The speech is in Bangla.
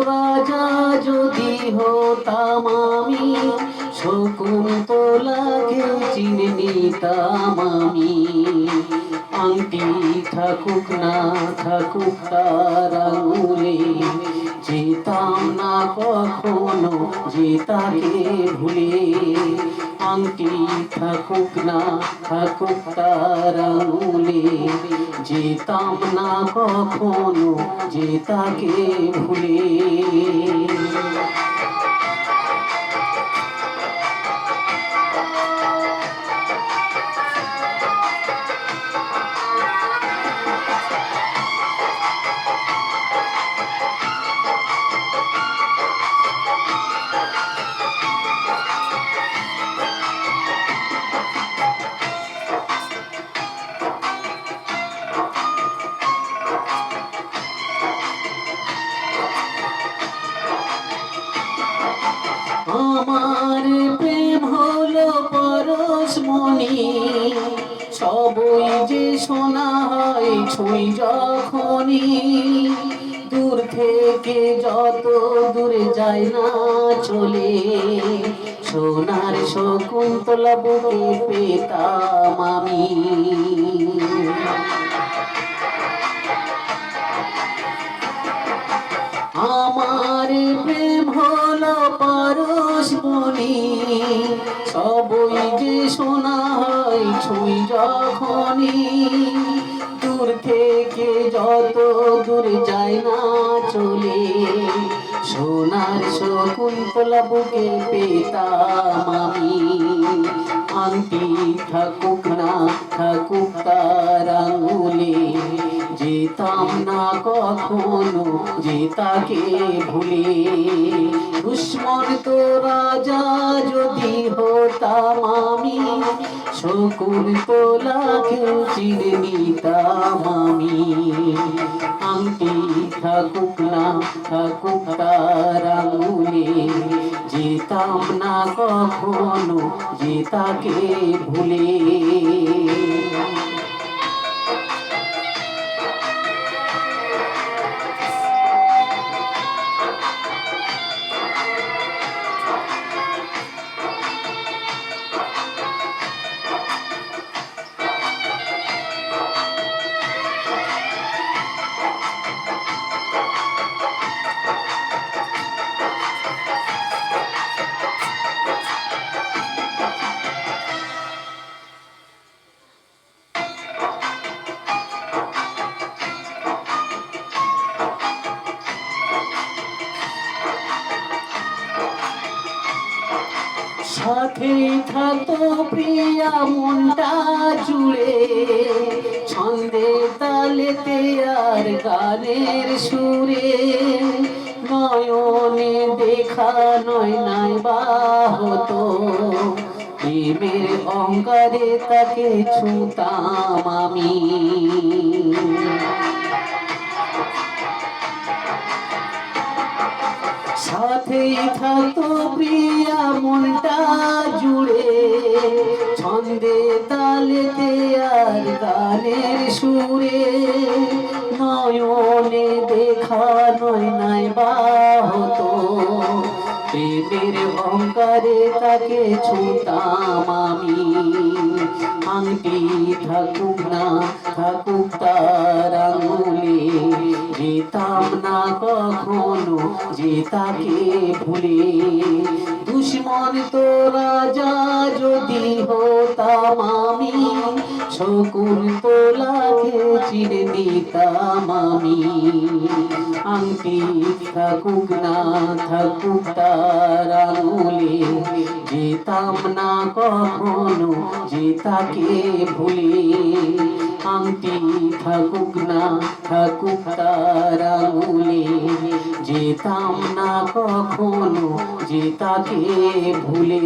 রাজা যদি হতাম আমি, শকুন্তলাকে চিনে নিতাম আমি। আংটি থাকুক না থাকুক তার আঙুলে, যেতাম না কখনো যে তাকে ভুলে। আংটি থাকুক না থাকুক তার আঙুলে, যেতাম না কখনো যে তাকে ভুলে। আমার প্রেম হলো পরশমণি, সবই যে শোনা হয় ছুঁই যখনই। দূর থেকে যত দূরে যায় না চলে, সোনার শকুন্তলা বুকে পেতাম আমি। আমার প্রেম হলো পরশমণি, সবই যে শোনা হয় ছুঁই যখনই। দূর থেকে যত দূরে যায় না চলে, সোনার শকুন্তলা বুকে পেতাম আমি। আংটি থাকুক না থাকুক তার আঙুলে, যেতাম না কখনো যে তাকে ভুলে। দুশ্মন তো রাজা যদি হতাম আমি, শকুন্তলাকে চিনে নিতাম আমি। আংটি থাকুক না থাকুক তার আঙুলে, যেতাম না কখনো যে তাকে ভুলে। সাথে থাকতো প্রিয়া মনটা জুড়ে, ছন্দে তালেতে আর গানের সুরে। নয়নে দেখা নয় নাই বা হতো, প্রেমের অঙ্গারে তাকে ছুঁতাম আমি। সাথেই থাকতো প্রিয়া মনটা জুড়ে, ছন্দে তালেতে আর গানের সুরে। নয়নে দেখা নয় নাই বা হতো, প্রেমের অঙ্গারে তাকে ছুঁতাম আমি। আংটি থাকুক না থাকুক তার আঙুলে, যেতাম না কখনো যে তাকে ভুলে। দুশ্মন তো রাজা যদি হতাম আমি, শকুন্তলাকে চিনে নিতাম আমি। আংটি থাকুক না থাকুক তার আঙুলে, যেতাম না কখনো যে তাকে ভুলে। আংটি থাকুক না থাকুক তার আঙুলে, যেতাম না কখনো যে তাকে ভুলে।